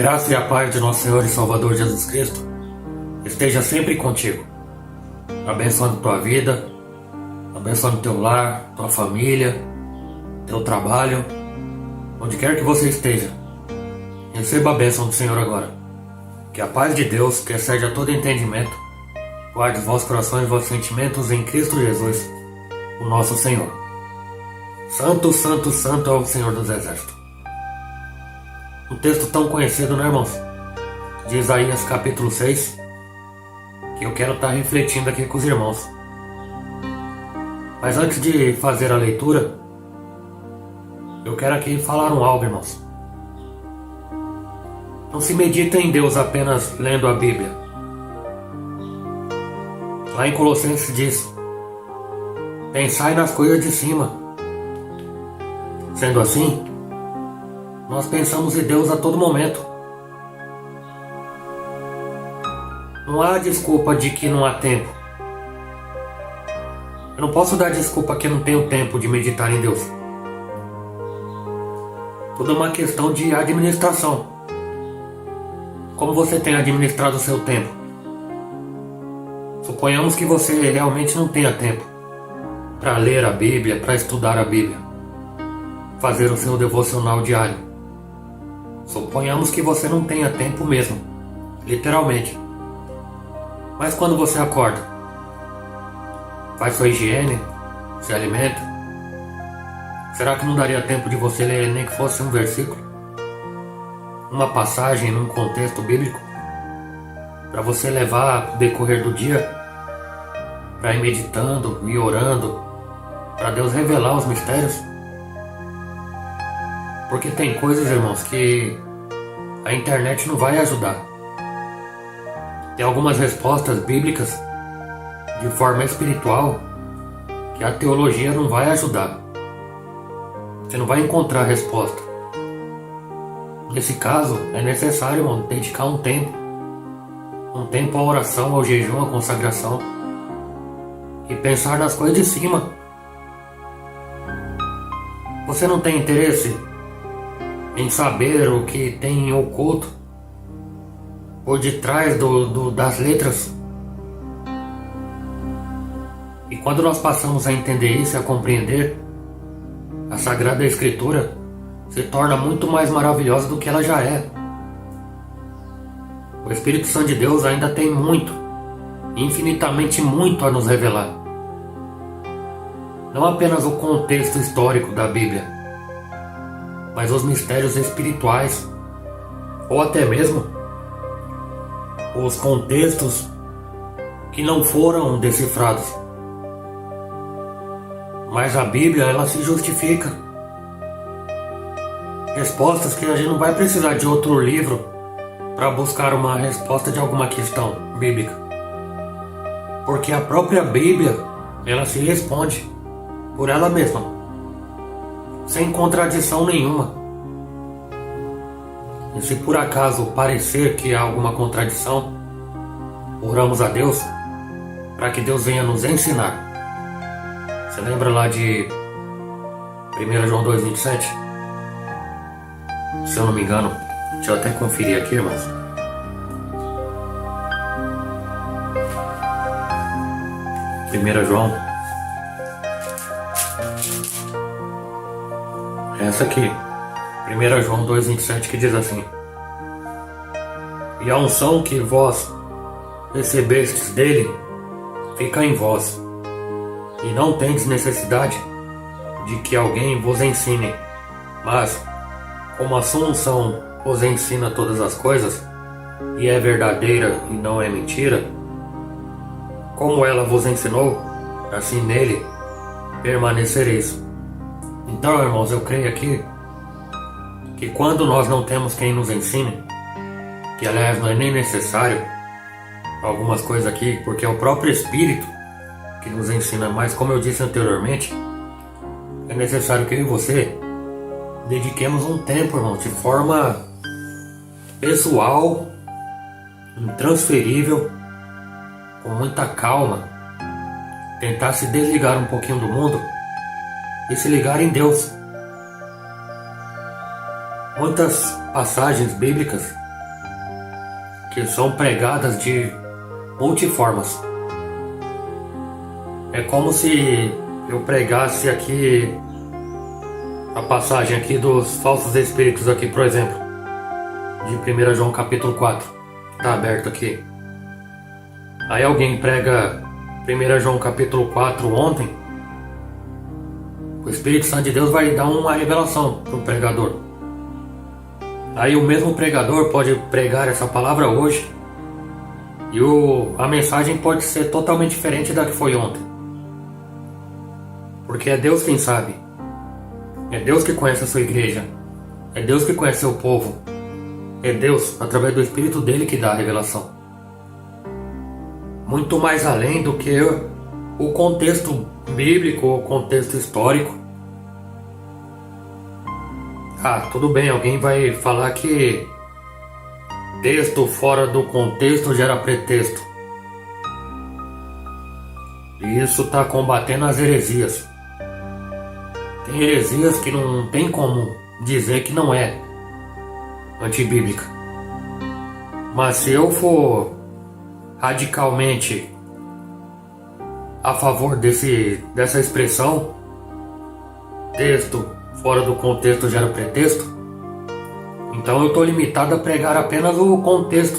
graça e a paz de nosso Senhor e Salvador Jesus Cristo esteja sempre contigo, abençoando tua vida, abençoando teu lar, tua família, teu trabalho, onde quer que você esteja. Receba a bênção do Senhor agora. Que a paz de Deus, que excede a todo entendimento, guarde os vossos corações e vossos sentimentos em Cristo Jesus, o nosso Senhor. Santo, santo, santo é o Senhor dos Exércitos. Um texto tão conhecido, né, irmãos? De Isaías capítulo 6, que eu quero estar refletindo aqui com os irmãos. Mas antes de fazer a leitura, eu quero aqui falar um algo, irmãos. Não se medita em Deus apenas lendo a Bíblia. Lá em Colossenses diz: pensai nas coisas de cima. Sendo assim, nós pensamos em Deus a todo momento. Não há desculpa de que não há tempo. Eu não posso dar desculpa que eu não tenho tempo de meditar em Deus. Tudo é uma questão de administração. Como você tem administrado o seu tempo? Suponhamos que você realmente não tenha tempo para ler a Bíblia, para estudar a Bíblia, fazer o seu devocional diário. Suponhamos que você não tenha tempo mesmo, literalmente. Mas quando você acorda, faz sua higiene, se alimenta, será que não daria tempo de você ler nem que fosse um versículo? Uma passagem num contexto bíblico? Para você levar o decorrer do dia, para ir meditando e orando, para Deus revelar os mistérios? Porque tem coisas, irmãos, que a internet não vai ajudar. Tem algumas respostas bíblicas de forma espiritual que a teologia não vai ajudar. Você não vai encontrar resposta. Nesse caso, é necessário, irmão, dedicar um tempo à oração, ao jejum, à consagração e pensar nas coisas de cima. Você não tem interesse em saber o que tem oculto por detrás das letras? E quando nós passamos a entender isso e a compreender, a Sagrada Escritura se torna muito mais maravilhosa do que ela já é. O Espírito Santo de Deus ainda tem muito, infinitamente muito a nos revelar. Não apenas o contexto histórico da Bíblia, mas os mistérios espirituais, ou até mesmo os contextos que não foram decifrados. Mas a Bíblia, ela se justifica. Respostas que a gente não vai precisar de outro livro para buscar uma resposta de alguma questão bíblica. Porque a própria Bíblia, ela se responde por ela mesma, sem contradição nenhuma. E se por acaso parecer que há alguma contradição, oramos a Deus para que Deus venha nos ensinar. Você lembra lá de 1 João 2,27? Se eu não me engano, deixa eu até conferir aqui, irmãos. Primeira João. Essa aqui. 1 João 2,27, que diz assim: e a unção que vós recebestes dele fica em vós, e não tendes necessidade de que alguém vos ensine, mas como a sua unção vos ensina todas as coisas, e é verdadeira e não é mentira, como ela vos ensinou, assim nele permanecereis. Então, irmãos, eu creio aqui que quando nós não temos quem nos ensine, que aliás não é nem necessário algumas coisas aqui, porque é o próprio Espírito que nos ensina, mas como eu disse anteriormente, é necessário que eu e você dediquemos um tempo, irmão, de forma pessoal, intransferível, com muita calma, tentar se desligar um pouquinho do mundo e se ligar em Deus. Muitas passagens bíblicas que são pregadas de multiformas. É como se eu pregasse aqui a passagem aqui dos falsos espíritos aqui, por exemplo, de 1 João capítulo 4, que está aberto aqui. Aí alguém prega 1 João capítulo 4 ontem, o Espírito Santo de Deus vai dar uma revelação para o pregador. Aí o mesmo pregador pode pregar essa palavra hoje e a mensagem pode ser totalmente diferente da que foi ontem. Porque é Deus quem sabe. É Deus que conhece a sua igreja. É Deus que conhece o seu povo. É Deus, através do Espírito dele, que dá a revelação. Muito mais além do que o contexto bíblico, o contexto histórico. Tudo bem, alguém vai falar que texto fora do contexto gera pretexto. E isso está combatendo as heresias. Tem heresias que não tem como dizer que não é antibíblica. Mas se eu for radicalmente a favor dessa expressão, texto fora do contexto gera pretexto, então eu estou limitado a pregar apenas o contexto.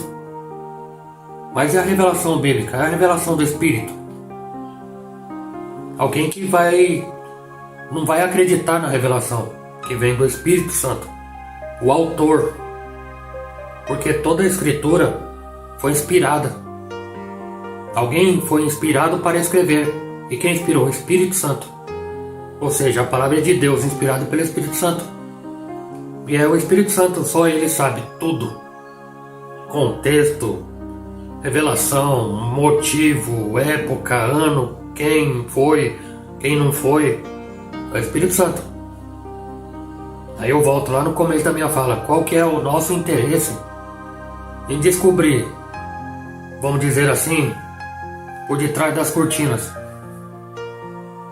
Mas é a revelação bíblica, é a revelação do Espírito. Alguém que não vai acreditar na revelação que vem do Espírito Santo, o autor, porque toda a Escritura foi inspirada. Alguém foi inspirado para escrever, e quem inspirou? O Espírito Santo. Ou seja, a palavra é de Deus, inspirada pelo Espírito Santo. E é o Espírito Santo, só ele sabe tudo. Contexto, revelação, motivo, época, ano, quem foi, quem não foi. É o Espírito Santo. Aí eu volto lá no começo da minha fala. Qual que é o nosso interesse em descobrir, vamos dizer assim, por detrás das cortinas?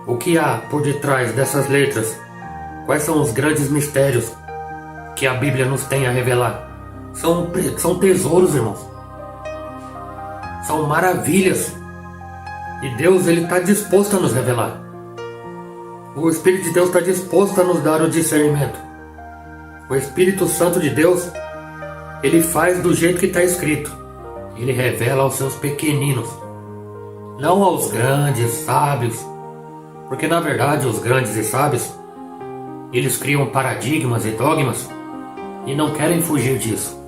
O que há por detrás dessas letras? Quais são os grandes mistérios que a Bíblia nos tem a revelar? São tesouros, irmãos. São maravilhas. E Deus, ele está disposto a nos revelar. O Espírito de Deus está disposto a nos dar o discernimento. O Espírito Santo de Deus, ele faz do jeito que está escrito. Ele revela aos seus pequeninos, não aos grandes sábios. Porque na verdade os grandes e sábios, eles criam paradigmas e dogmas e não querem fugir disso.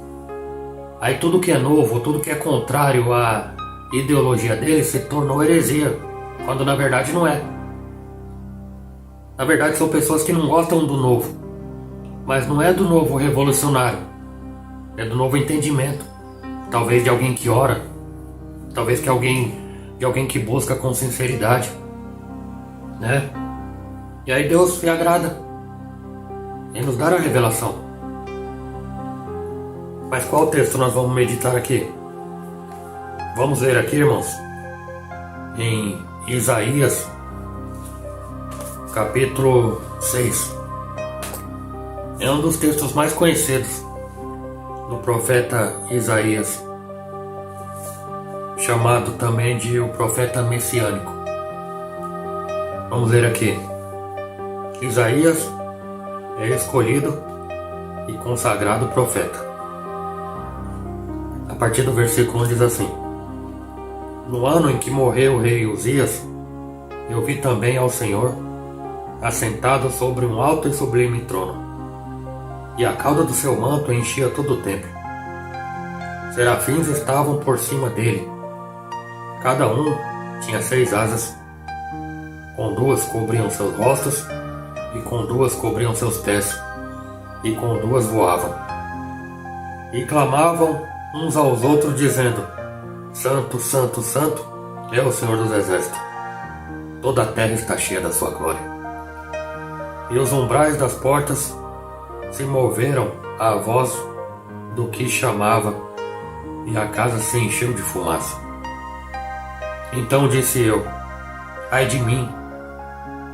Aí tudo que é novo, tudo que é contrário à ideologia deles se tornou heresia, quando na verdade não é. Na verdade são pessoas que não gostam do novo, mas não é do novo revolucionário, é do novo entendimento. Talvez de alguém que ora, talvez de alguém que busca com sinceridade, né? E aí Deus se agrada em nos dar a revelação. Mas qual texto nós vamos meditar aqui? Vamos ler aqui, irmãos, em Isaías capítulo 6. É um dos textos mais conhecidos do profeta Isaías, chamado também de o profeta messiânico. Vamos ler aqui. Isaías é escolhido e consagrado profeta. A partir do versículo 1 diz assim: No ano em que morreu o rei Uzias, eu vi também ao Senhor assentado sobre um alto e sublime trono, e a cauda do seu manto enchia todo o templo. Serafins estavam por cima dele. Cada um tinha 6 asas. Com 2 cobriam seus rostos, e com 2 cobriam seus pés, e com 2 voavam. E clamavam uns aos outros, dizendo: Santo, Santo, Santo é o Senhor dos Exércitos. Toda a terra está cheia da sua glória. E os umbrais das portas se moveram à voz do que chamava, e a casa se encheu de fumaça. Então disse eu: Ai de mim,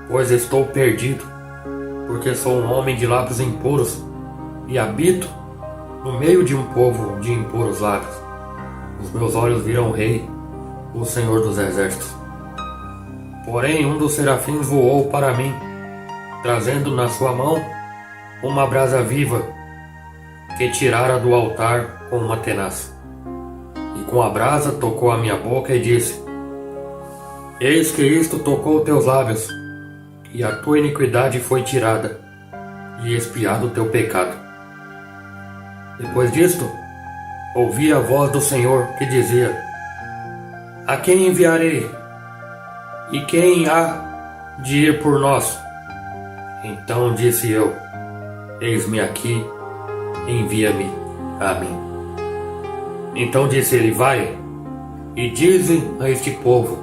pois estou perdido, porque sou um homem de lábios impuros, e habito no meio de um povo de impuros lábios. os meus olhos viram o Rei, o Senhor dos Exércitos. Porém, um dos serafins voou para mim, trazendo na sua mão uma brasa viva que tirara do altar com uma tenaz. E com a brasa tocou a minha boca e disse: Eis que isto tocou teus lábios, e a tua iniquidade foi tirada, e expiado o teu pecado. Depois disto, ouvi a voz do Senhor que dizia: A quem enviarei? E quem há de ir por nós? Então disse eu: Eis-me aqui, envia-me a mim. Então disse ele: Vai, e dize a este povo: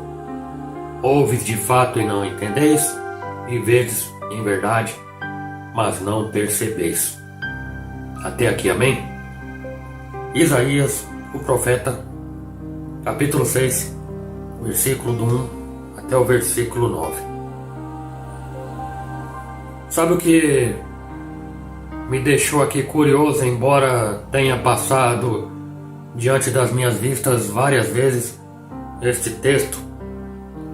Ouves de fato e não entendeis, e vedes em verdade, mas não percebeis. Até aqui, amém? Isaías, o profeta, capítulo 6, versículo do 1 até o versículo 9. Sabe o que me deixou aqui curioso, embora tenha passado diante das minhas vistas várias vezes este texto,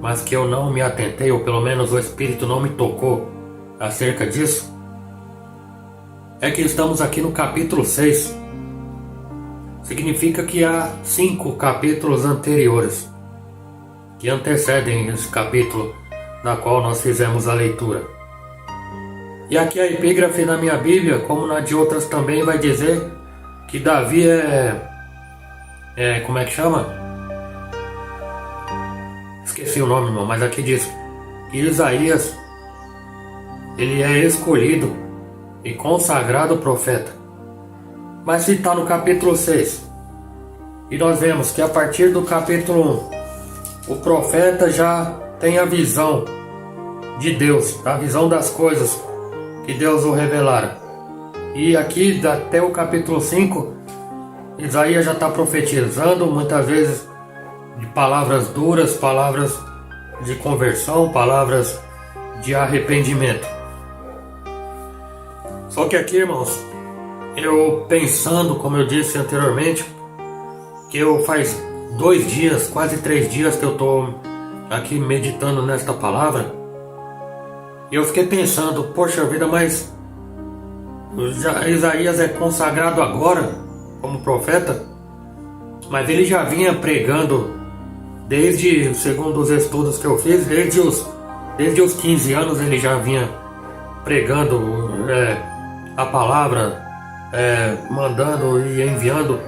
mas que eu não me atentei, ou pelo menos o Espírito não me tocou acerca disso? É que estamos aqui no capítulo 6. Significa que há 5 capítulos anteriores que antecedem esse capítulo na qual nós fizemos a leitura. E aqui a epígrafe na minha Bíblia, como na de outras também, vai dizer que Davi como é que chama? Esqueci o nome, irmão, mas aqui diz que Isaías, ele é escolhido e consagrado profeta. Mas se está no capítulo 6, e nós vemos que a partir do capítulo 1, o profeta já tem a visão de Deus, a visão das coisas que Deus o revelara. E aqui até o capítulo 5, Isaías já está profetizando, muitas vezes de palavras duras, palavras de conversão, palavras de arrependimento. Só que aqui, irmãos, eu pensando, como eu disse anteriormente, que eu faz 2 dias, quase 3 dias que eu estou aqui meditando nesta palavra, e eu fiquei pensando, poxa vida, mas Isaías é consagrado agora como profeta, mas ele já vinha pregando desde, segundo os estudos que eu fiz, desde os 15 anos ele já vinha pregando a palavra, mandando e enviando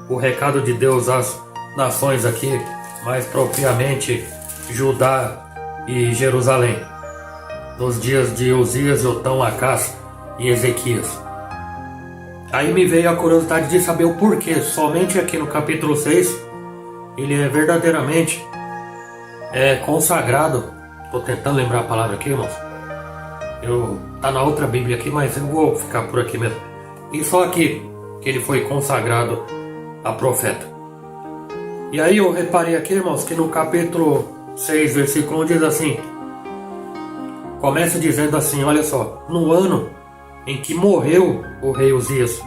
o recado de Deus às nações aqui, mais propriamente Judá e Jerusalém, nos dias de Uzias, Jotão, Acás e Ezequias. Aí me veio a curiosidade de saber o porquê. Somente aqui no capítulo 6 ele é verdadeiramente consagrado. Estou tentando lembrar a palavra aqui, irmãos. Tá na outra Bíblia aqui, mas eu vou ficar por aqui mesmo. E só aqui que ele foi consagrado a profeta. E aí eu reparei aqui, irmãos, que no capítulo 6, versículo 1 diz assim, começa dizendo assim, olha só: No ano em que morreu o rei Uzias,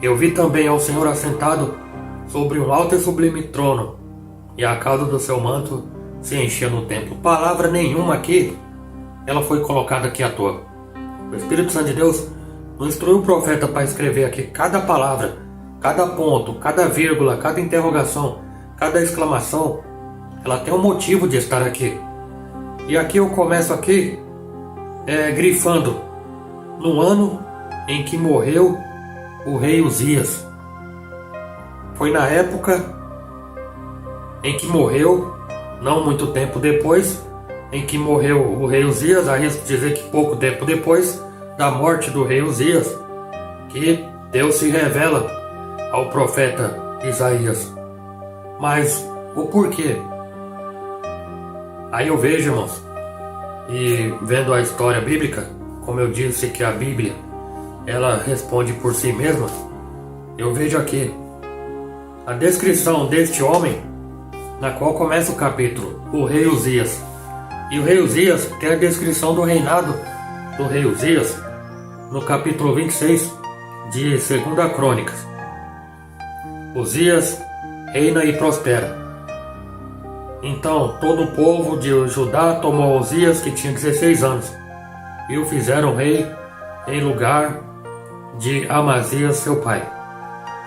eu vi também ao Senhor assentado sobre um alto e sublime trono, e a cauda do seu manto se enchia no templo. Palavra nenhuma aqui, ela foi colocada aqui à toa. O Espírito Santo de Deus não instruiu o profeta para escrever aqui cada palavra, cada ponto, cada vírgula, cada interrogação, cada exclamação. Ela tem um motivo de estar aqui. E aqui eu começo aqui grifando: no ano em que morreu o rei Uzias. Foi na época em que morreu, não muito tempo depois, em que morreu o rei Uzias, arrisco dizer que pouco tempo depois da morte do rei Uzias, que Deus se revela ao profeta Isaías. Mas o porquê? Aí eu vejo, irmãos, e vendo a história bíblica, como eu disse que a Bíblia, ela responde por si mesma, eu vejo aqui a descrição deste homem, na qual começa o capítulo, o rei Uzias. E o rei Uzias tem a descrição do reinado do rei Uzias no capítulo 26 de 2 Crônicas. Uzias reina e prospera. Então todo o povo de Judá tomou Uzias, que tinha 16 anos, e o fizeram rei em lugar de Amazias, seu pai.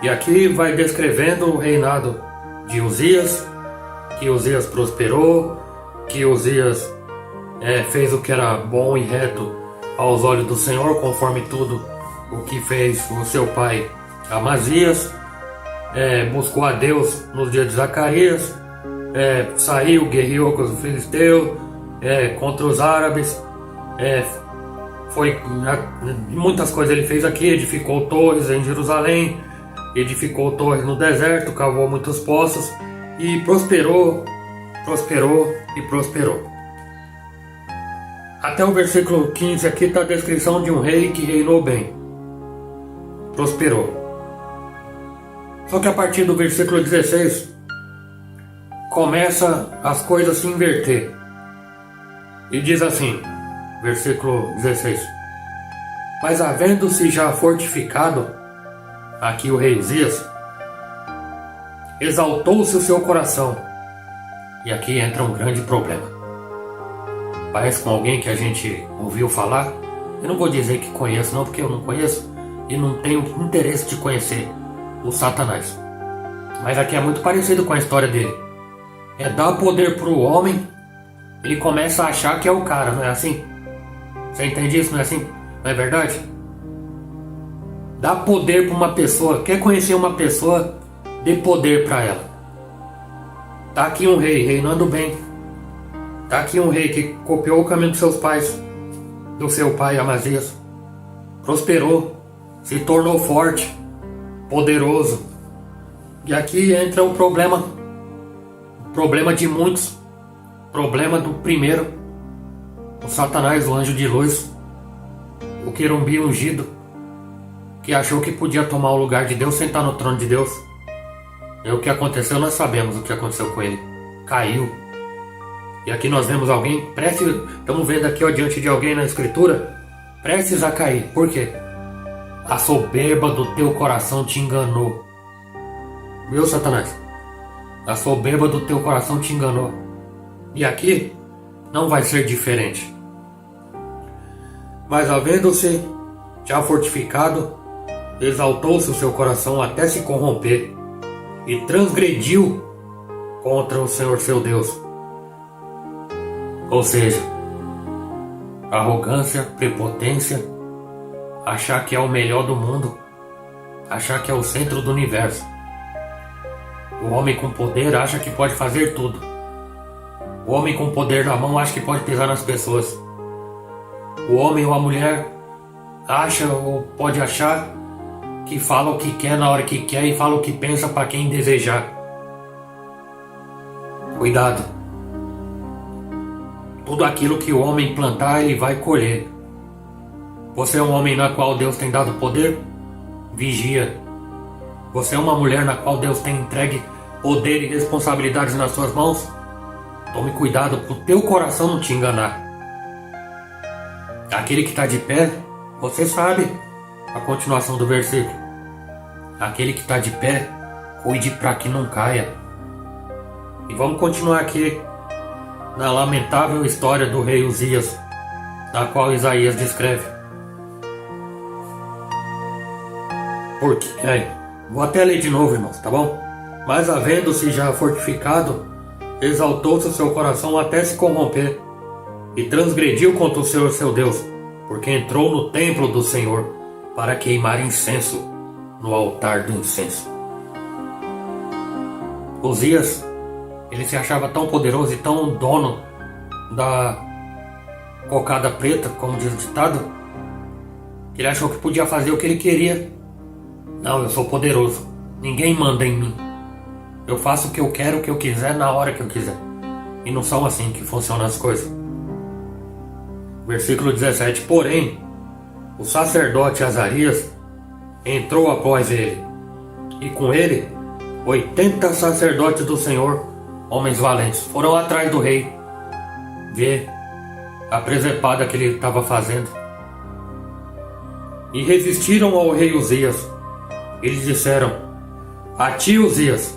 E aqui vai descrevendo o reinado de Uzias, que Uzias prosperou, que Uzias fez o que era bom e reto aos olhos do Senhor, conforme tudo o que fez o seu pai Amazias. Buscou a Deus nos dias de Zacarias, saiu, guerreou com os filisteus, contra os árabes, muitas coisas ele fez aqui, edificou torres em Jerusalém, edificou torres no deserto, cavou muitos poços e prosperou, prosperou e prosperou. Até o versículo 15 aqui está a descrição de um rei que reinou bem, prosperou. Só que a partir do versículo 16 começa as coisas a se inverter. E diz assim, versículo 16: Mas havendo-se já fortificado, aqui o rei Uzias, exaltou-se o seu coração. E aqui entra um grande problema. Parece com alguém que a gente ouviu falar. Eu não vou dizer que conheço não, porque eu não conheço e não tenho interesse de conhecer o Satanás. Mas aqui é muito parecido com a história dele. Dar poder para o homem, ele começa a achar que é o cara, não é assim? Você entende isso, não é assim? Não é verdade? Dá poder para uma pessoa, quer conhecer uma pessoa, dê poder para ela. Tá aqui um rei reinando bem. Tá aqui um rei que copiou o caminho dos seus pais, do seu pai Amazias, prosperou, se tornou forte, poderoso. E aqui entra o problema de muitos, problema do primeiro, o Satanás, o anjo de luz, o querumbi ungido, que achou que podia tomar o lugar de Deus, sentar no trono de Deus. E o que aconteceu, nós sabemos o que aconteceu com ele. Caiu. E aqui nós vemos alguém, estamos vendo aqui diante de alguém na escritura, prestes a cair. Por quê? A soberba do teu coração te enganou. Viu, Satanás? A soberba do teu coração te enganou. E aqui não vai ser diferente. Mas havendo-se já fortificado, exaltou-se o seu coração até se corromper e transgrediu contra o Senhor seu Deus. Ou seja, arrogância, prepotência, achar que é o melhor do mundo, achar que é o centro do universo. O homem com poder acha que pode fazer tudo. O homem com poder na mão acha que pode pisar nas pessoas. O homem ou a mulher acha ou pode achar que fala o que quer na hora que quer e fala o que pensa para quem desejar. Cuidado. Tudo aquilo que o homem plantar, ele vai colher. Você é um homem na qual Deus tem dado poder? Vigia. Você é uma mulher na qual Deus tem entregue poder e responsabilidades nas suas mãos? Tome cuidado para o teu coração não te enganar. Aquele que está de pé, você sabe a continuação do versículo. Aquele que está de pé, cuide para que não caia. E vamos continuar aqui na lamentável história do rei Uzias, da qual Isaías descreve. Porque, vou até ler de novo, irmãos, tá bom? Mas havendo-se já fortificado, exaltou-se o seu coração até se corromper, e transgrediu contra o Senhor seu Deus, porque entrou no templo do Senhor para queimar incenso no altar do incenso. Uzias, ele se achava tão poderoso e tão dono da cocada preta, como diz o ditado, que ele achou que podia fazer o que ele queria. Não, eu sou poderoso, ninguém manda em mim. Eu faço o que eu quero, o que eu quiser, na hora que eu quiser. E não são assim que funcionam as coisas. Versículo 17. Porém, o sacerdote Azarias entrou após ele, e com ele 80 sacerdotes do Senhor, homens valentes, foram atrás do rei ver a presepada que ele estava fazendo, e resistiram ao rei Uzias. Eles disseram: a ti, Uzias,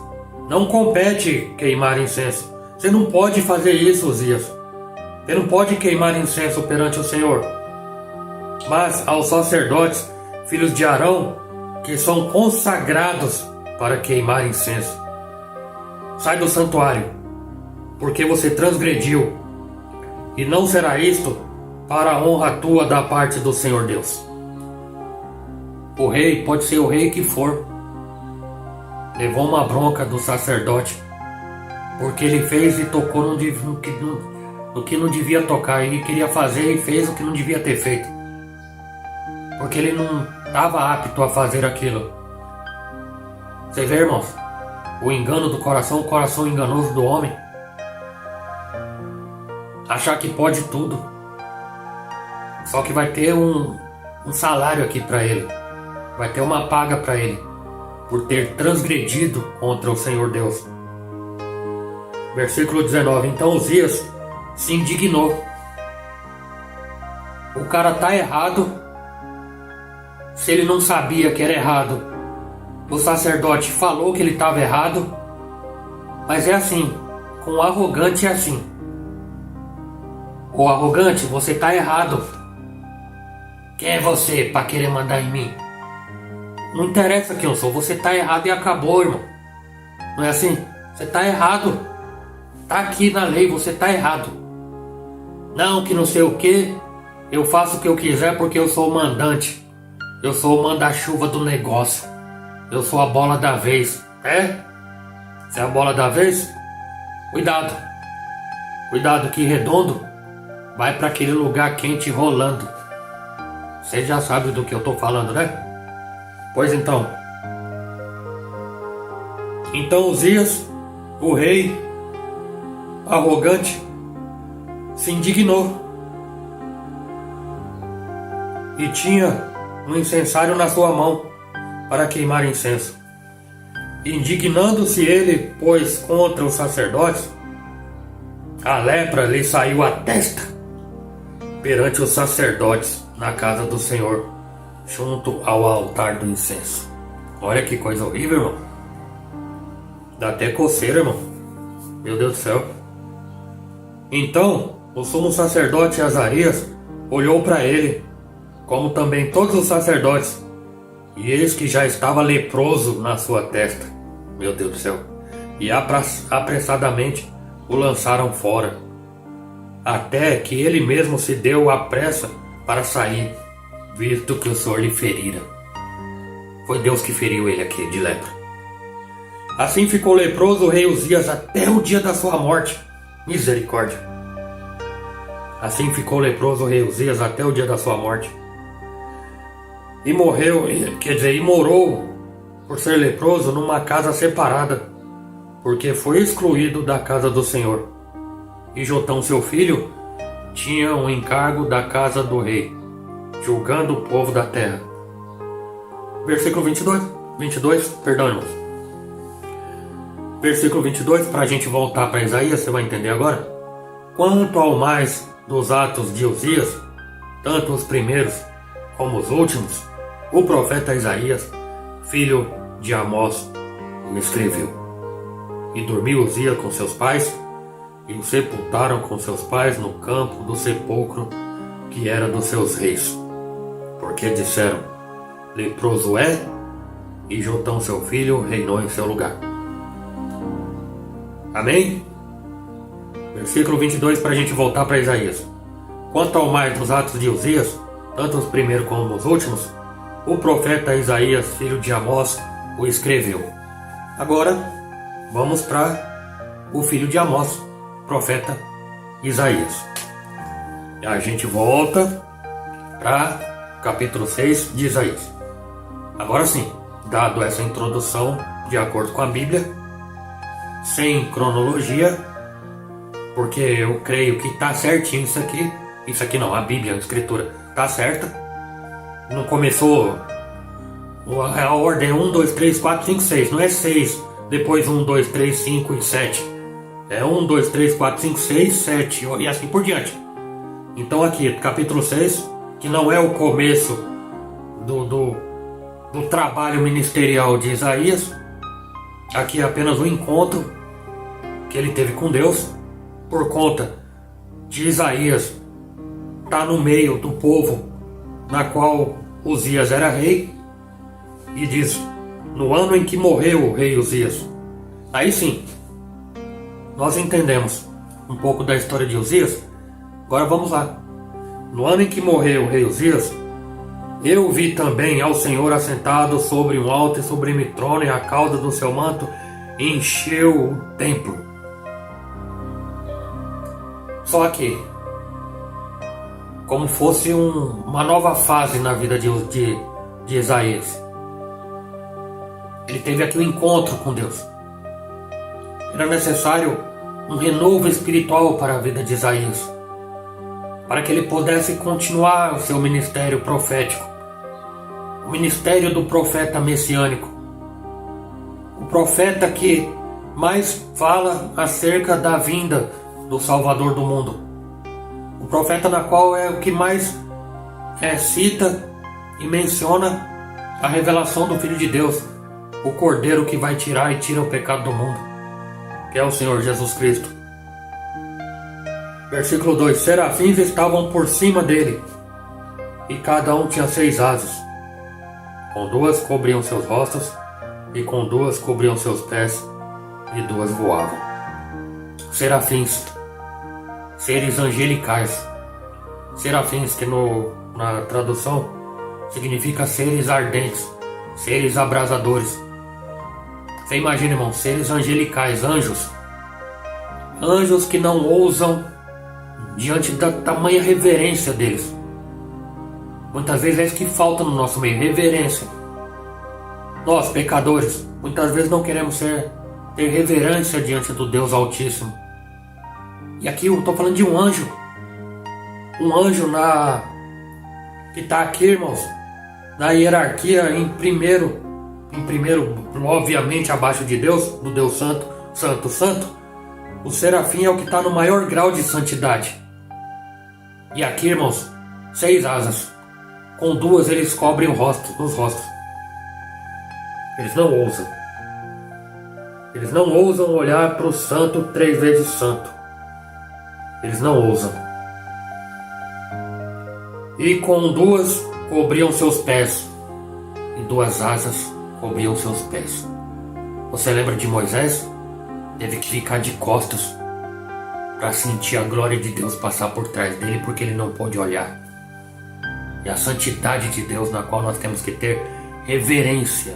Não compete queimar incenso. Você não pode fazer isso, Uzias. Você não pode queimar incenso perante o Senhor. Mas aos sacerdotes, filhos de Arão, que são consagrados para queimar incenso. Sai do santuário, porque você transgrediu, e não será isto para a honra tua da parte do Senhor Deus. O rei, pode ser o rei que for, levou uma bronca do sacerdote, porque ele fez e tocou no que não devia tocar, e queria fazer e fez o que não devia ter feito, porque ele não estava apto a fazer aquilo. Você vê, irmãos, o engano do coração, o coração enganoso do homem, achar que pode tudo, só que vai ter um salário aqui para ele, vai ter uma paga para ele, por ter transgredido contra o Senhor Deus. Versículo 19. Então Uzias se indignou. O cara tá errado. Se ele não sabia que era errado, o sacerdote falou que ele estava errado. Mas é assim, com o arrogante é assim. O arrogante, você tá errado. Quem é você para querer mandar em mim? Não interessa quem eu sou, você tá errado e acabou, irmão. Não é assim? Você tá errado. Tá aqui na lei, você tá errado. Não, que não sei o que. Eu faço o que eu quiser porque eu sou o mandante. Eu sou o manda-chuva do negócio. Eu sou a bola da vez. É? Você é a bola da vez? Cuidado. Cuidado que redondo vai para aquele lugar quente rolando. Você já sabe do que eu tô falando, né? Pois então. Então Uzias, o rei arrogante, se indignou e tinha um incensário na sua mão para queimar incenso. Indignando-se ele, pois, contra os sacerdotes, a lepra lhe saiu à testa perante os sacerdotes na casa do Senhor, junto ao altar do incenso. Olha que coisa horrível, irmão. Dá até coceira, irmão. Meu Deus do céu. Então o sumo sacerdote Azarias olhou para ele, como também todos os sacerdotes, e eis que já estava leproso na sua testa. Meu Deus do céu. E apressadamente o lançaram fora, até que ele mesmo se deu à pressa para sair, visto que o Senhor lhe ferira. Foi Deus que feriu ele aqui de lepra. Assim ficou leproso o rei Uzias até o dia da sua morte. Misericórdia. Assim ficou leproso o rei Uzias até o dia da sua morte. E morreu, e morou por ser leproso numa casa separada, porque foi excluído da casa do Senhor. E Jotão, seu filho, tinha um encargo da casa do rei, julgando o povo da terra. Versículo 22, perdão, irmãos. Versículo 22, para a gente voltar para Isaías, você vai entender agora. Quanto ao mais dos atos de Uzias, tanto os primeiros como os últimos, o profeta Isaías, filho de Amós, o escreveu. E dormiu Uzias com seus pais, e o sepultaram com seus pais no campo do sepulcro que era dos seus reis. Porque disseram, leproso é, e Jotão seu filho reinou em seu lugar. Amém? Versículo 22, para a gente voltar para Isaías. Quanto ao mais dos atos de Uzias, tanto os primeiros como os últimos, o profeta Isaías, filho de Amós, o escreveu. Agora, vamos para o filho de Amós, profeta Isaías. E a gente volta para capítulo 6 de Isaías. Agora sim, dado essa introdução de acordo com a Bíblia, sem cronologia, porque eu creio que está certinho isso aqui. Isso aqui não, a Bíblia, a Escritura, está certa. Não começou a ordem 1, 2, 3, 4, 5, 6. Não é 6, depois 1, 2, 3, 5 e 7. É 1, 2, 3, 4, 5, 6, 7 e assim por diante. Então aqui, capítulo 6, que não é o começo do trabalho ministerial de Isaías, aqui é apenas um encontro que ele teve com Deus por conta de Isaías estar no meio do povo na qual Uzias era rei, e diz: no ano em que morreu o rei Uzias. Aí sim, nós entendemos um pouco da história de Uzias. Agora vamos lá. No ano em que morreu o rei Uzias, eu vi também ao Senhor assentado sobre um alto e sublime trono, e a cauda do seu manto encheu o templo. Só que, como fosse uma nova fase na vida de Isaías, ele teve aqui um encontro com Deus. Era necessário um renovo espiritual para a vida de Isaías, para que ele pudesse continuar o seu ministério profético, o ministério do profeta messiânico, o profeta que mais fala acerca da vinda do Salvador do mundo, o profeta na qual é o que mais cita e menciona a revelação do Filho de Deus, o Cordeiro que vai tirar e tira o pecado do mundo, que é o Senhor Jesus Cristo. Versículo 2: serafins estavam por cima dele, e cada um tinha 6 asas. Com 2 cobriam seus rostos, e com 2 cobriam seus pés, e 2 voavam. Serafins, seres angelicais. Serafins, que na tradução significa seres ardentes, seres abrasadores. Você imagina, irmão, seres angelicais, anjos. Anjos que não ousam diante da tamanha reverência deles. Muitas vezes é isso que falta no nosso meio, reverência. Nós, pecadores, muitas vezes não queremos ter reverência diante do Deus Altíssimo. E aqui eu estou falando de um anjo. Um anjo que está aqui, irmãos, na hierarquia em primeiro, obviamente abaixo de Deus, do Deus Santo, Santo, Santo. O serafim é o que está no maior grau de santidade. E aqui, irmãos, 6 asas. Com 2 eles cobrem os rostos. Eles não ousam. Eles não ousam olhar para o santo 3 vezes santo. Eles não ousam. E com 2 cobriam seus pés, e 2 asas cobriam seus pés. Você lembra de Moisés? Teve que ficar de costas para sentir a glória de Deus passar por trás dele, porque ele não pôde olhar. E a santidade de Deus, na qual nós temos que ter reverência.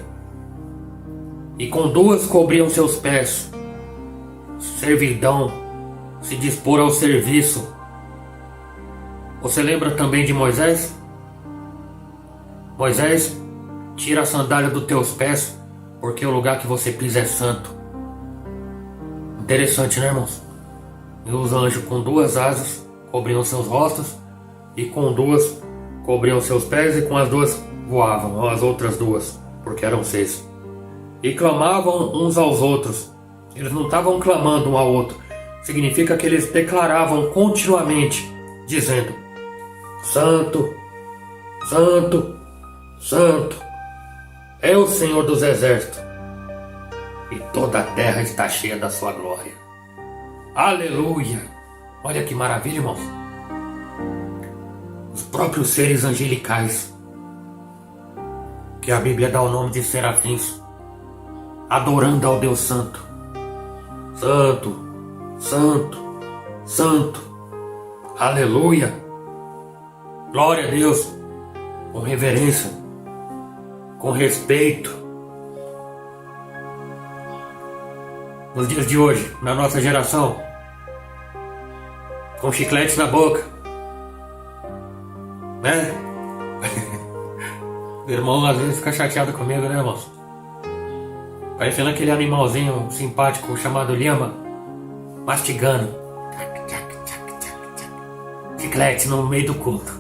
E com 2 cobriam seus pés. Servidão, se dispor ao serviço. Você lembra também de Moisés? Moisés, tira a sandália dos teus pés, porque o lugar que você pisa é santo. Interessante, né, irmãos? E os anjos com 2 asas cobriam seus rostos, e com 2 cobriam seus pés, e com as 2 voavam, as outras 2, porque eram 6. E clamavam uns aos outros. Eles não estavam clamando um ao outro. Significa que eles declaravam continuamente, dizendo: Santo, Santo, Santo é o Senhor dos Exércitos, e toda a terra está cheia da sua glória. Aleluia! Olha que maravilha, irmãos. Os próprios seres angelicais, que a Bíblia dá o nome de serafins, adorando ao Deus Santo. Santo, Santo, Santo. Aleluia! Glória a Deus, com reverência, com respeito. Nos dias de hoje, na nossa geração, com chicletes na boca, né? O irmão às vezes fica chateado comigo, né, irmãos? Parecendo aquele animalzinho simpático chamado lhama, mastigando chiclete no meio do culto,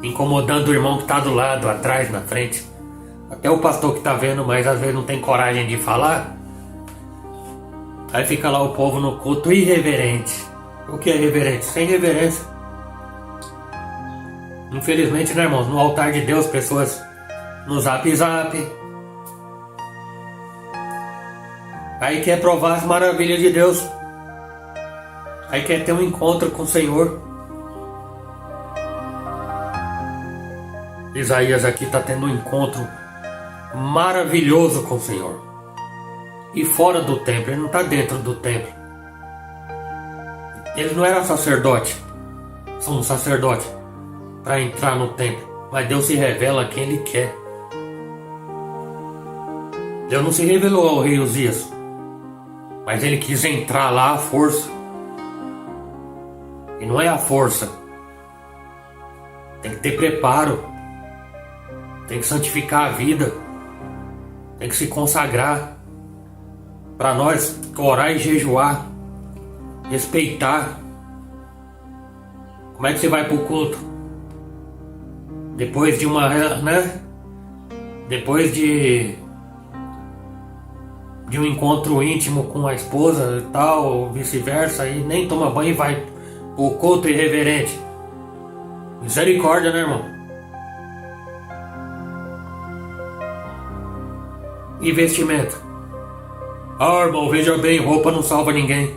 incomodando o irmão que está do lado, atrás, na frente. Até o pastor que está vendo, mas às vezes não tem coragem de falar. Aí fica lá o povo no culto irreverente. O que é reverente? Sem reverência. Infelizmente, né, irmãos? No altar de Deus, pessoas no zap, Aí quer provar as maravilhas de Deus. Aí quer ter um encontro com o Senhor. Isaías aqui está tendo um encontro maravilhoso com o Senhor. E fora do templo, ele não está dentro do templo. Ele não era sacerdote, sumo sacerdote, para entrar no templo. Mas Deus se revela a quem Ele quer. Deus não se revelou ao rei Uzias, mas ele quis entrar lá à força. E não é a força. Tem que ter preparo. Tem que santificar a vida. Tem que se consagrar. Para nós orar e jejuar. Respeitar. Como é que você vai para o culto? Depois de uma, né? Depois de um encontro íntimo com a esposa e tal, ou vice-versa, e nem toma banho e vai pro culto irreverente. Misericórdia, né, irmão? E vestimento? Ah, irmão, veja bem, roupa não salva ninguém.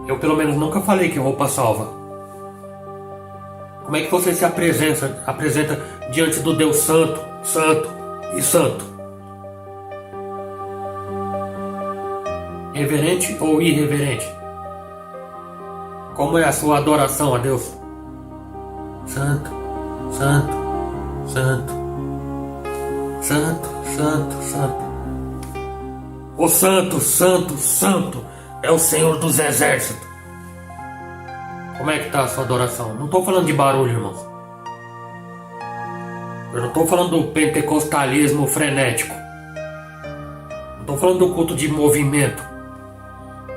Eu pelo menos nunca falei que roupa salva. Como é que você se apresenta diante do Deus Santo, Santo e Santo? Reverente ou irreverente? Como é a sua adoração a Deus? Santo, Santo, Santo, Santo, Santo, Santo. O Santo, Santo, Santo é o Senhor dos Exércitos. Como é que está a sua adoração? Não estou falando de barulho, irmãos. Eu não estou falando do pentecostalismo frenético. Não estou falando do culto de movimento.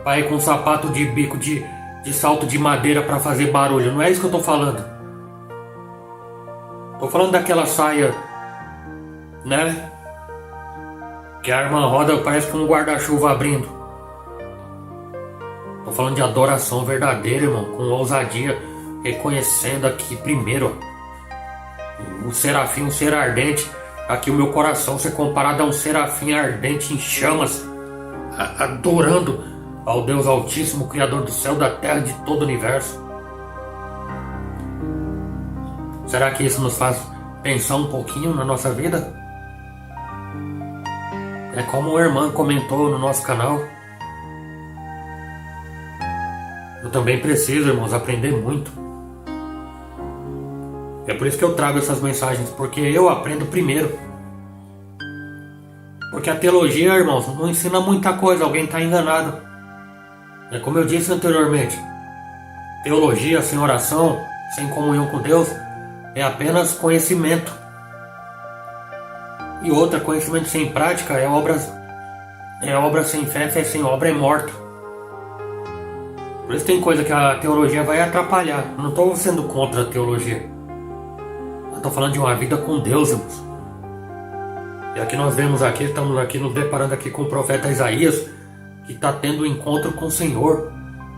Para ir com um sapato de bico de salto de madeira para fazer barulho. Não é isso que eu estou falando. Estou falando daquela saia, né? Que a irmã roda parece que um guarda-chuva abrindo. Estou falando de adoração verdadeira, irmão. Com ousadia. Reconhecendo aqui primeiro o serafim, um ser ardente. Aqui o meu coração ser comparado a um serafim ardente em chamas. Adorando ao Deus Altíssimo, Criador do céu, da terra e de todo o universo. Será que isso nos faz pensar um pouquinho na nossa vida? É como uma irmã comentou no nosso canal. Eu também preciso, irmãos, aprender muito. É por isso que eu trago essas mensagens, porque eu aprendo primeiro. Porque a teologia, irmãos, não ensina muita coisa, alguém está enganado. É como eu disse anteriormente, teologia sem oração, sem comunhão com Deus, é apenas conhecimento. E outra, conhecimento sem prática é obra sem fé, fé sem obra é morta. Por isso tem coisa que a teologia vai atrapalhar. Eu não estou sendo contra a teologia. Eu estou falando de uma vida com Deus, irmãos. E aqui nós vemos aqui, estamos aqui nos deparando aqui com o profeta Isaías, que está tendo um encontro com o Senhor,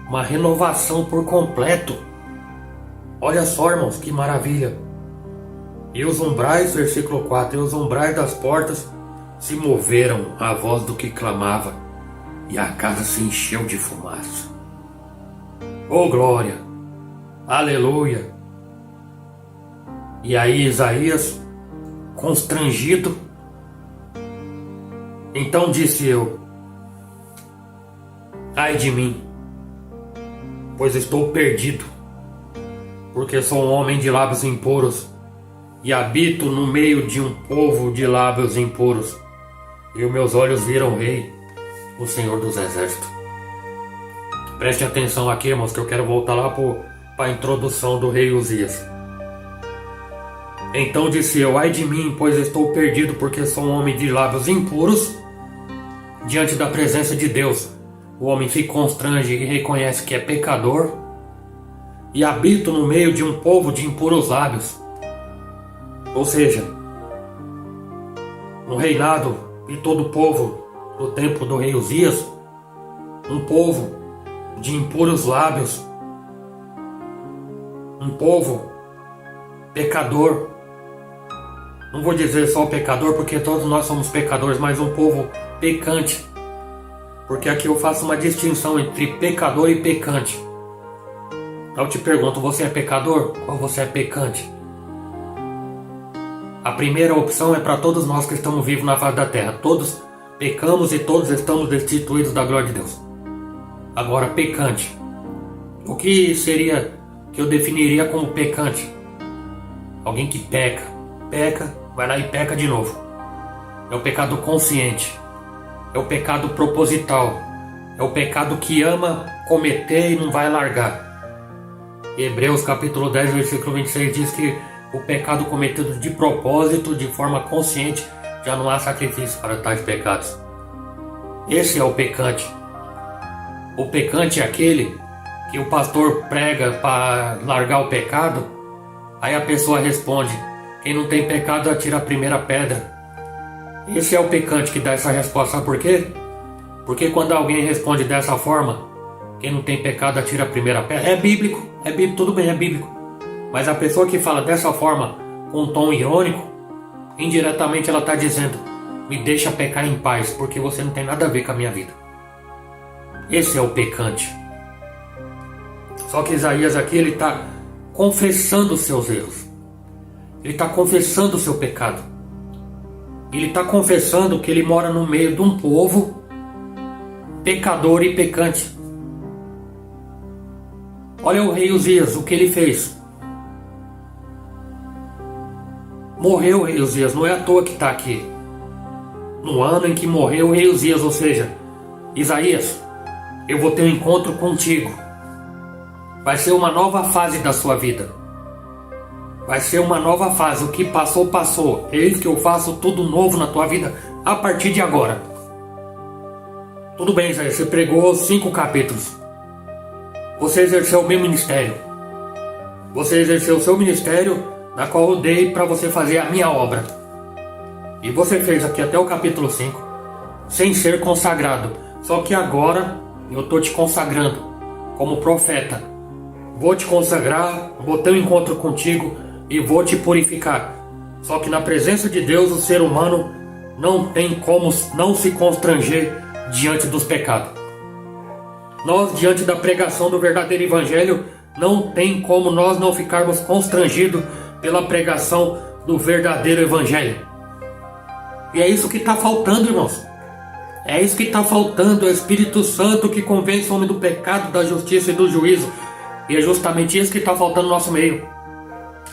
uma renovação por completo. Olha só, irmãos, que maravilha. E os umbrais, versículo 4, e os umbrais das portas se moveram à voz do que clamava, e a casa se encheu de fumaça. Oh glória, aleluia. E aí Isaías, constrangido, então disse eu: ai de mim, pois estou perdido, porque sou um homem de lábios impuros, e habito no meio de um povo de lábios impuros, e os meus olhos viram o Rei, o Senhor dos Exércitos. Preste atenção aqui, irmãos, que eu quero voltar lá para a introdução do rei Uzias. Então disse eu: ai de mim, pois estou perdido, porque sou um homem de lábios impuros. Diante da presença de Deus, o homem se constrange e reconhece que é pecador, e habito no meio de um povo de impuros lábios. Ou seja, no reinado e todo o povo do tempo do rei Uzias, um povo de impuros lábios, um povo pecador. Não vou dizer só pecador, porque todos nós somos pecadores, mas um povo pecante, Porque aqui eu faço uma distinção entre pecador e pecante. Então eu te pergunto, você é pecador ou você é pecante? A primeira opção é para todos nós que estamos vivos na face da terra. Todos pecamos e todos estamos destituídos da glória de Deus. Agora, pecante. O que seria que eu definiria como pecante? Alguém que peca, vai lá e peca de novo. É o pecado consciente, é o pecado proposital, é o pecado que ama cometer e não vai largar. Hebreus capítulo 10, versículo 26 diz que o pecado cometido de propósito, de forma consciente, já não há sacrifício para tais pecados. Esse é o pecante. O pecante é aquele que o pastor prega para largar o pecado, aí a pessoa responde: quem não tem pecado atira a primeira pedra. Esse é o pecante que dá essa resposta. Sabe por quê? Porque quando alguém responde dessa forma, quem não tem pecado atira a primeira pedra, é bíblico, tudo bem, é bíblico. Mas a pessoa que fala dessa forma, com um tom irônico, indiretamente ela está dizendo: me deixa pecar em paz, porque você não tem nada a ver com a minha vida. Esse é o pecante. Só que Isaías aqui, ele está confessando os seus erros. Ele está confessando o seu pecado. Ele está confessando que ele mora no meio de um povo pecador e pecante. Olha o rei Uzias, o que ele fez. Morreu o rei Uzias, não é à toa que está aqui. No ano em que morreu o rei Uzias, ou seja, Isaías, eu vou ter um encontro contigo. Vai ser uma nova fase da sua vida. Vai ser uma nova fase. O que passou, passou. Eis que eu faço tudo novo na tua vida a partir de agora. Tudo bem, Isaías, você pregou 5 capítulos. Você exerceu o meu ministério. Você exerceu o seu ministério, na qual eu dei para você fazer a minha obra. E você fez aqui até o capítulo 5, sem ser consagrado. Só que agora eu estou te consagrando como profeta. Vou te consagrar, vou ter um encontro contigo e vou te purificar. Só que na presença de Deus, o ser humano não tem como não se constranger diante dos pecados. Nós, diante da pregação do verdadeiro evangelho, não tem como nós não ficarmos constrangidos pela pregação do verdadeiro evangelho. E é isso que está faltando, irmãos. É isso que está faltando, é o Espírito Santo que convence o homem do pecado, da justiça e do juízo. E é justamente isso que está faltando no nosso meio.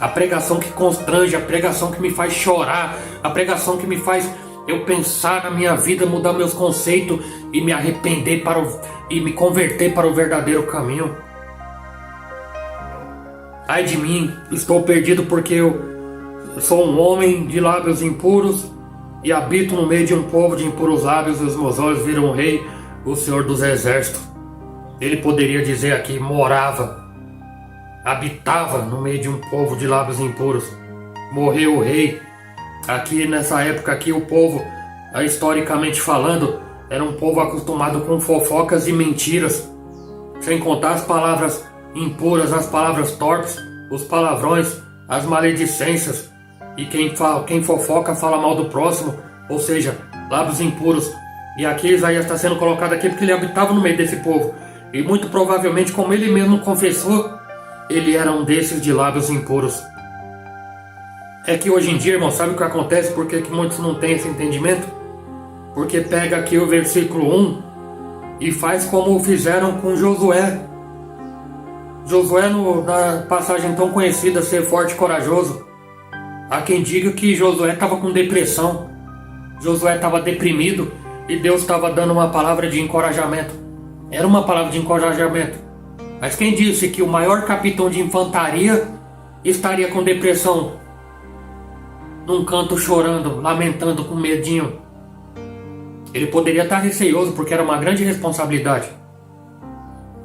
A pregação que constrange, a pregação que me faz chorar, a pregação que me faz eu pensar na minha vida, mudar meus conceitos e me arrepender e me converter para o verdadeiro caminho. Ai de mim, estou perdido porque eu sou um homem de lábios impuros e habito no meio de um povo de impuros lábios, e os meus olhos viram o Rei, o Senhor dos Exércitos. Ele poderia dizer aqui, habitava no meio de um povo de lábios impuros. Morreu o rei. Aqui nessa época aqui o povo, historicamente falando, era um povo acostumado com fofocas e mentiras, sem contar as palavras impuras, as palavras torpes, os palavrões, as maledicências. E quem fofoca fala mal do próximo, ou seja, lábios impuros. E aqui Isaías está sendo colocado aqui porque ele habitava no meio desse povo. E muito provavelmente, como ele mesmo confessou, ele era um desses de lábios impuros. É que hoje em dia, irmão, sabe o que acontece? Por que muitos não têm esse entendimento? Porque pega aqui o versículo 1 e faz como fizeram com Josué. Josué, na passagem tão conhecida, ser forte e corajoso. Há quem diga que Josué estava com depressão. Josué estava deprimido e Deus estava dando uma palavra de encorajamento. Era uma palavra de encorajamento. Mas quem disse que o maior capitão de infantaria estaria com depressão? Num canto chorando, lamentando, com medinho. Ele poderia estar receioso porque era uma grande responsabilidade.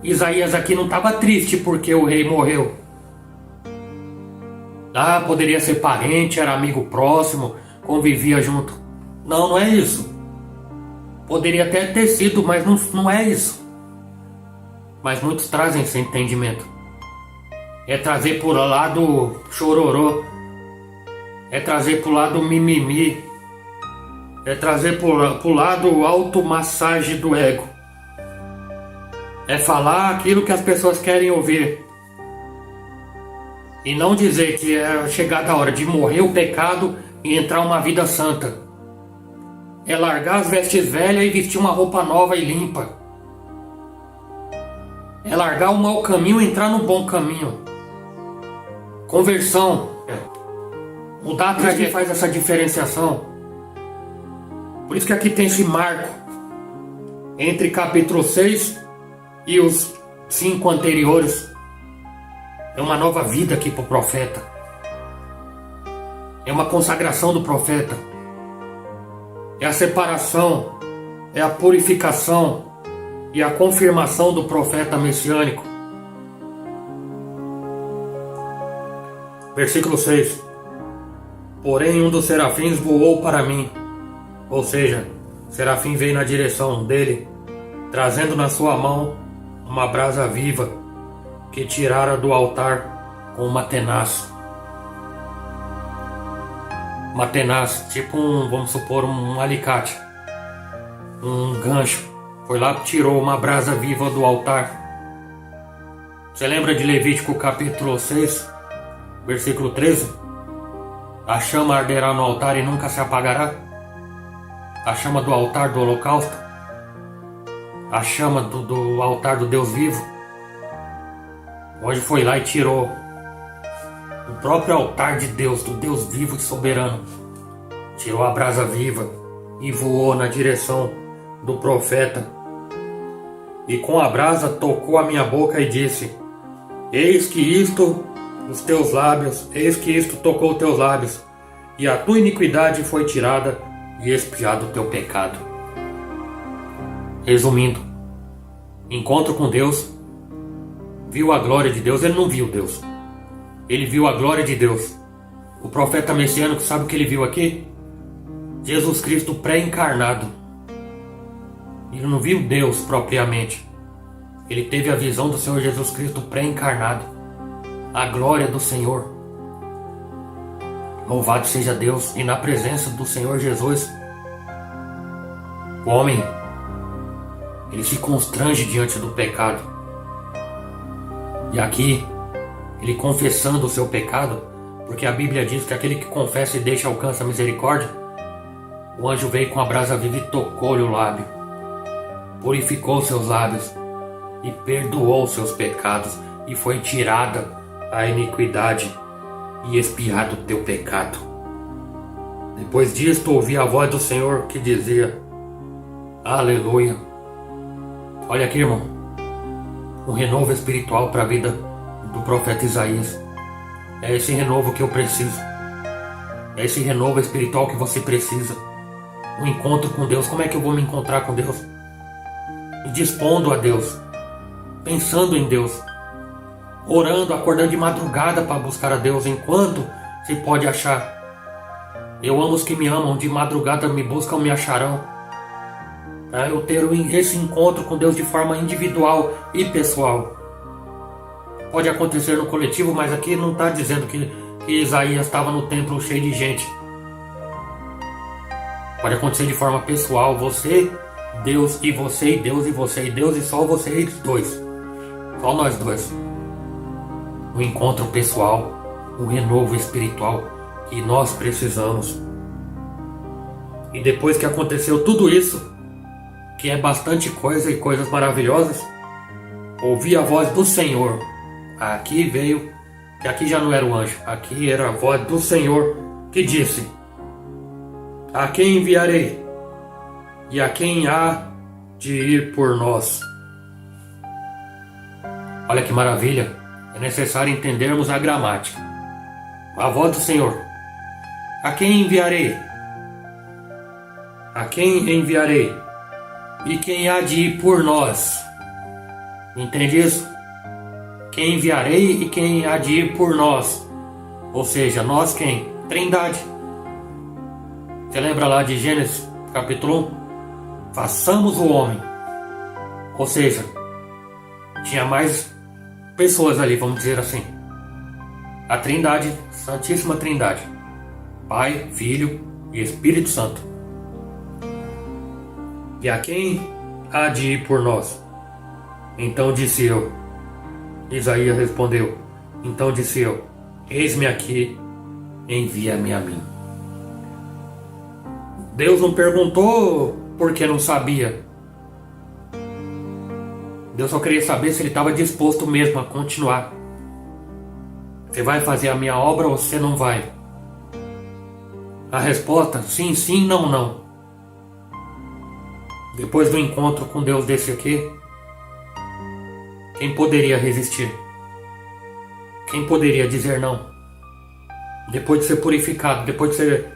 Isaías aqui não estava triste porque o rei morreu. Poderia ser parente, era amigo próximo, convivia junto. Não é isso. Poderia até ter sido, mas não é isso. Mas muitos trazem esse entendimento. É trazer por lado chororô. É trazer pro lado mimimi. É trazer pro lado automassagem do ego. é falar aquilo que as pessoas querem ouvir. E não dizer que é chegada a hora de morrer o pecado e entrar uma vida santa. É largar as vestes velhas e vestir uma roupa nova e limpa. É largar o mau caminho e entrar no bom caminho. Conversão. Mudar a trajetória faz essa diferenciação. Por isso que aqui tem esse marco entre capítulo 6 e os 5 anteriores. É uma nova vida aqui para o profeta. É uma consagração do profeta. É a separação, é a purificação e a confirmação do profeta messiânico. Versículo 6. Porém, um dos serafins voou para mim. Ou seja, o serafim veio na direção dele, trazendo na sua mão uma brasa viva que tirara do altar com uma tenaz. Uma tenaz, tipo vamos supor, um alicate, um gancho. Foi lá e tirou uma brasa viva do altar. Você lembra de Levítico capítulo 6, versículo 13? A chama arderá no altar e nunca se apagará. A chama do altar do holocausto. A chama do altar do Deus vivo. Hoje foi lá e tirou o próprio altar de Deus, do Deus vivo e soberano. Tirou a brasa viva e voou na direção do profeta. E com a brasa tocou a minha boca e disse: Eis que isto os teus lábios, eis que isto tocou os teus lábios, e a tua iniquidade foi tirada e expiado o teu pecado. Resumindo, encontro com Deus, viu a glória de Deus. Ele não viu Deus, ele viu a glória de Deus. O profeta messiânico, sabe o que ele viu aqui? Jesus Cristo pré-encarnado. Ele não viu Deus propriamente, ele teve a visão do Senhor Jesus Cristo pré-encarnado, a glória do Senhor. Louvado seja Deus. E na presença do Senhor Jesus, o homem, ele se constrange diante do pecado. E aqui, ele confessando o seu pecado, porque a Bíblia diz que aquele que confessa e deixa alcança a misericórdia. O anjo veio com a brasa viva e tocou-lhe o lábio, purificou seus lábios e perdoou seus pecados, e foi tirada a iniquidade e expiado o teu pecado. Depois disto ouvi a voz do Senhor que dizia: Aleluia. Olha aqui, irmão, um renovo espiritual para a vida do profeta Isaías. É esse renovo que eu preciso. É esse renovo espiritual que você precisa. Um encontro com Deus. Como é que eu vou me encontrar com Deus? Me dispondo a Deus, pensando em Deus, orando, acordando de madrugada para buscar a Deus enquanto se pode achar. Eu amo os que me amam, de madrugada me buscam, me acharão. Para eu ter esse encontro com Deus de forma individual e pessoal. Pode acontecer no coletivo, mas aqui não está dizendo que Isaías estava no templo cheio de gente. Pode acontecer de forma pessoal, você, Deus, e você, e Deus, e você, e Deus, e só vocês dois. Só nós dois. Um encontro pessoal, um renovo espiritual que nós precisamos. E depois que aconteceu tudo isso, que é bastante coisa e coisas maravilhosas, ouvi a voz do Senhor. Aqui veio, que aqui já não era o anjo, aqui era a voz do Senhor que disse: A quem enviarei? E a quem há de ir por nós? Olha que maravilha. É necessário entendermos a gramática. A voz do Senhor: A quem enviarei? A quem enviarei? E quem há de ir por nós? Entende isso? Quem enviarei e quem há de ir por nós? Ou seja, nós quem? Trindade. Você lembra lá de Gênesis capítulo 1? Façamos o homem. Ou seja, tinha mais pessoas ali, vamos dizer assim. A Trindade, Santíssima Trindade, Pai, Filho e Espírito Santo. E a quem há de ir por nós? Então disse eu. Isaías respondeu. Então disse eu: eis-me aqui, envia-me a mim. Deus não perguntou porque não sabia. Deus só queria saber se ele estava disposto mesmo a continuar. Você vai fazer a minha obra ou você não vai? A resposta: sim, sim, não, não. Depois do encontro com Deus desse aqui, quem poderia resistir? Quem poderia dizer não? Depois de ser purificado, depois de ser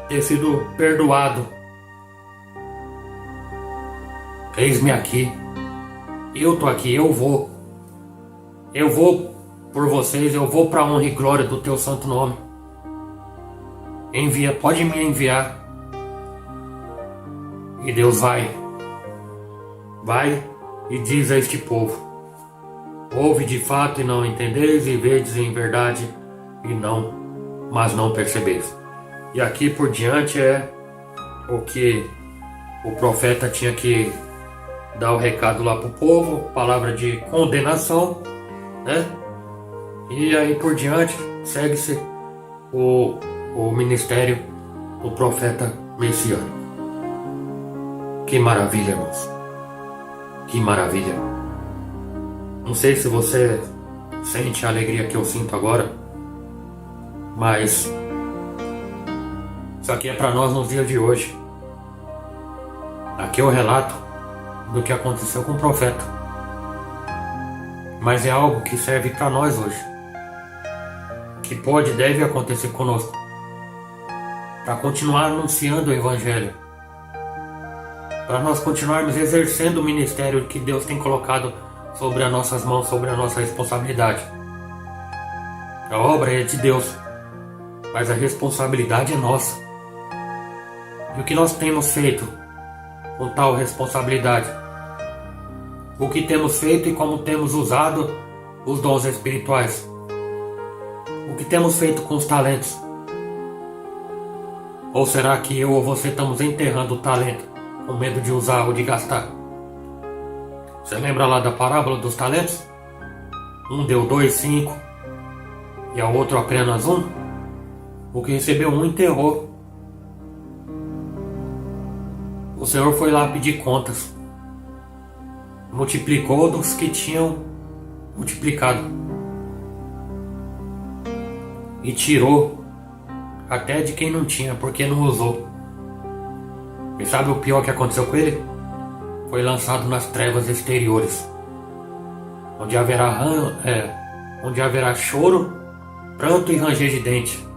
ter sido perdoado. Eis-me aqui. Eu tô aqui, eu vou. Eu vou por vocês, eu vou para a honra e glória do teu santo nome. Envia, pode me enviar. E Deus vai e diz a este povo: ouve de fato e não entendeis, e vedes em verdade mas não percebeis. E aqui por diante é o que o profeta tinha que dar o recado lá pro povo, palavra de condenação, né? E aí por diante segue-se o ministério do profeta messiânico. Que maravilha, irmãos. Que maravilha. Não sei se você sente a alegria que eu sinto agora, mas isso aqui é para nós nos dias de hoje. Aqui é o relato do que aconteceu com o profeta, mas é algo que serve para nós hoje, que pode e deve acontecer conosco, para continuar anunciando o Evangelho, para nós continuarmos exercendo o ministério que Deus tem colocado sobre as nossas mãos, sobre a nossa responsabilidade. A obra é de Deus, mas a responsabilidade é nossa. E o que nós temos feito com tal responsabilidade? O que temos feito e como temos usado os dons espirituais? O que temos feito com os talentos? Ou será que eu ou você estamos enterrando o talento com medo de usar ou de gastar? Você lembra lá da parábola dos talentos? Um deu 2, 5 e ao outro apenas 1. O que recebeu 1 enterrou. O Senhor foi lá pedir contas. Multiplicou dos que tinham multiplicado. E tirou até de quem não tinha, porque não usou. E sabe o pior que aconteceu com ele? Foi lançado nas trevas exteriores, onde haverá choro, pranto e ranger de dente.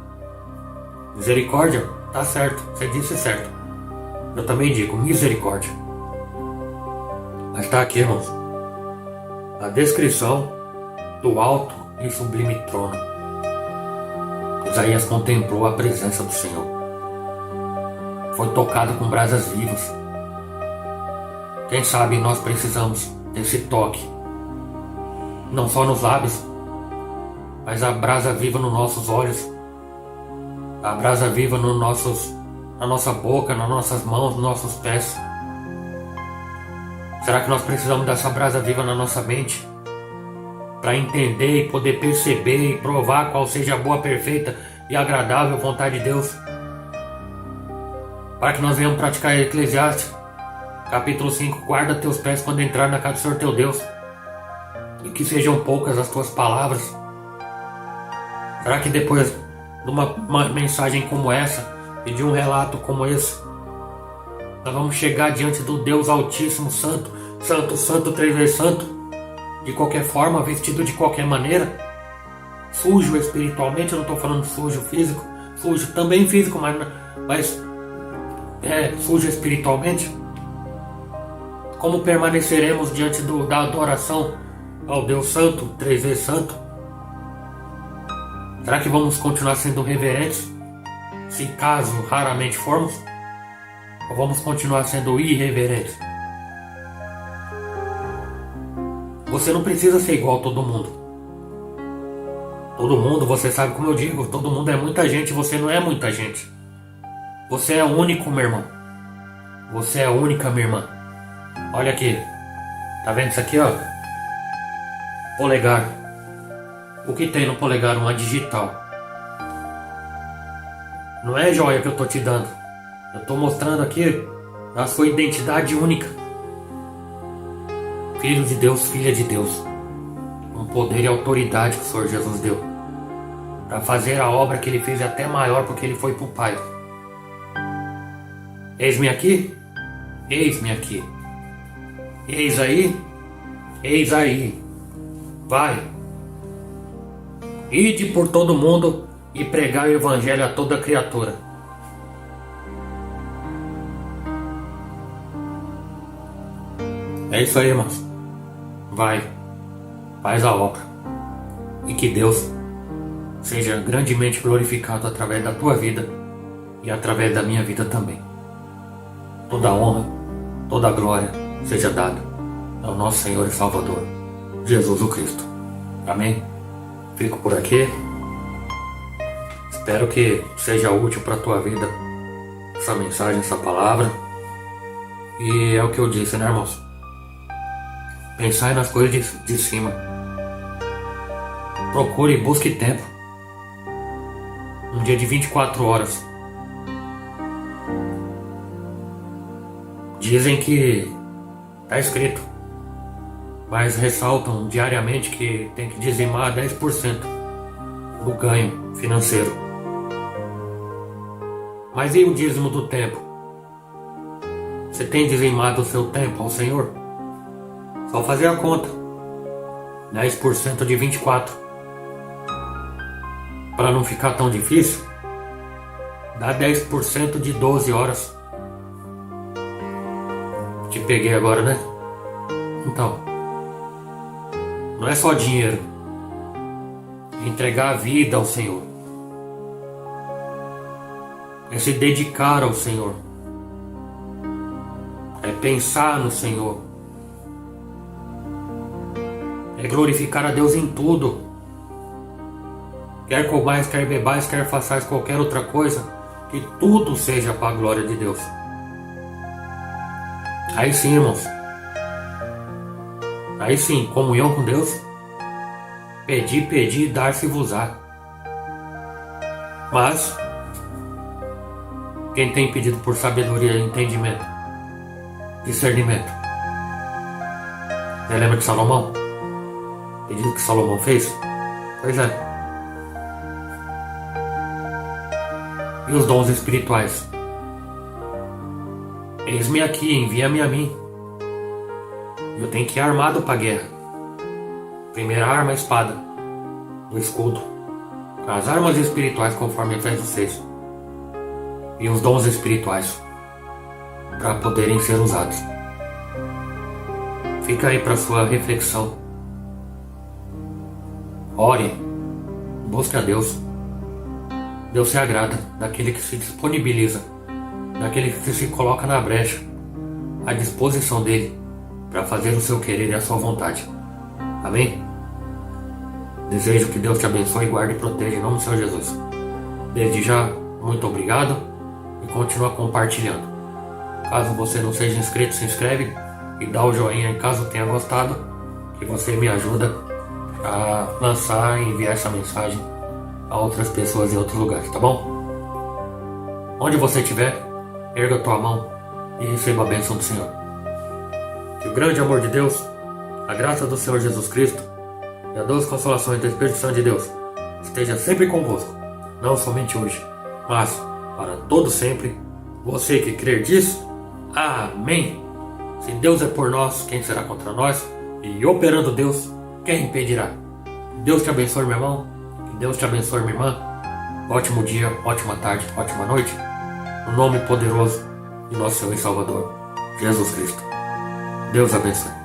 Misericórdia? Tá certo, você disse certo. Eu também digo misericórdia. Mas está aqui, irmãos, a descrição do alto e sublime trono. Isaías contemplou a presença do Senhor. Foi tocado com brasas vivas. Quem sabe nós precisamos desse toque, não só nos lábios, mas a brasa viva nos nossos olhos, a brasa viva na nossa boca, nas nossas mãos, nos nossos pés. Será que nós precisamos dessa brasa viva na nossa mente, para entender e poder perceber e provar qual seja a boa, perfeita e agradável vontade de Deus? Para que nós venhamos praticar Eclesiastes capítulo 5, guarda teus pés quando entrar na casa do Senhor teu Deus, e que sejam poucas as tuas palavras. Será que depois de uma mensagem como essa e de um relato como esse, nós vamos chegar diante do Deus Altíssimo, Santo, Santo, Santo, 3 vezes Santo, de qualquer forma, vestido de qualquer maneira, sujo espiritualmente? Eu não estou falando sujo físico, sujo também físico, mas sujo espiritualmente? Como permaneceremos diante da adoração ao Deus Santo, 3 vezes Santo? Será que vamos continuar sendo reverentes, se caso raramente formos? Ou vamos continuar sendo irreverentes? Você não precisa ser igual a todo mundo. Todo mundo, você sabe como eu digo, todo mundo é muita gente, você não é muita gente. Você é único, meu irmão. Você é única, minha irmã. Olha aqui, Tá vendo isso aqui, ó? Polegar. O que tem no polegar? Uma digital. Não é joia que eu tô te dando. Eu tô mostrando aqui a sua identidade única. Filho de Deus, filha de Deus. Um poder e autoridade que o Senhor Jesus deu para fazer a obra que Ele fez até maior, porque Ele foi pro Pai. Eis-me aqui. Eis-me aqui. Eis aí. Eis aí. Vai. Ide por todo mundo e pregai o evangelho a toda criatura. É isso aí, irmãos. Vai. Faz a obra. E que Deus seja grandemente glorificado através da tua vida e através da minha vida também. Toda a honra, toda a glória seja dada ao nosso Senhor e Salvador, Jesus o Cristo. Amém? Fico por aqui. Espero que seja útil para a tua vida essa mensagem, essa palavra. E é o que eu disse, né, irmãos? Pensai nas coisas de cima. Procure e busque tempo. Um dia de 24 horas. Dizem que está escrito, mas ressaltam diariamente que tem que dizimar 10% do ganho financeiro. Mas e o dízimo do tempo? Você tem dizimado o seu tempo ao Senhor? Só fazer a conta. 10% de 24. Para não ficar tão difícil, dá 10% de 12 horas. Te peguei agora, né? Então, não é só dinheiro. É entregar a vida ao Senhor. É se dedicar ao Senhor. É pensar no Senhor. É glorificar a Deus em tudo. Quer comais, quer bebais, quer façais qualquer outra coisa, que tudo seja para a glória de Deus. Aí sim, irmãos. Aí sim, comunhão com Deus. Pedir, dar-se-vos-á. Mas quem tem pedido por sabedoria, entendimento, discernimento. Você lembra de Salomão? Pedido que Salomão fez? Pois é. E os dons espirituais? Eis-me aqui, envia-me a mim. Eu tenho que ir armado para a guerra. Primeira arma, a espada. O escudo. As armas espirituais, conforme Efésios 6. E os dons espirituais, para poderem ser usados. Fica aí para sua reflexão. Ore. Busque a Deus. Deus se agrada daquele que se disponibiliza, daquele que se coloca na brecha, à disposição dele, para fazer o seu querer e a sua vontade. Amém? Desejo que Deus te abençoe, guarde e proteja em nome do Senhor Jesus. Desde já, muito obrigado e continua compartilhando. Caso você não seja inscrito, se inscreve e dá o joinha caso tenha gostado, que você me ajuda a lançar e enviar essa mensagem a outras pessoas em outros lugares, tá bom? Onde você estiver, erga a tua mão e receba a bênção do Senhor. Que o grande amor de Deus, a graça do Senhor Jesus Cristo e a doce consolações do Espírito Santo de Deus esteja sempre convosco, não somente hoje, mas para todo sempre. Você que crer diz, amém. Se Deus é por nós, quem será contra nós? E operando Deus, quem impedirá? Deus te abençoe, meu irmão. Que Deus te abençoe, minha irmã. Ótimo dia, ótima tarde, ótima noite. No nome poderoso de nosso Senhor e Salvador, Jesus Cristo. Deus abençoe.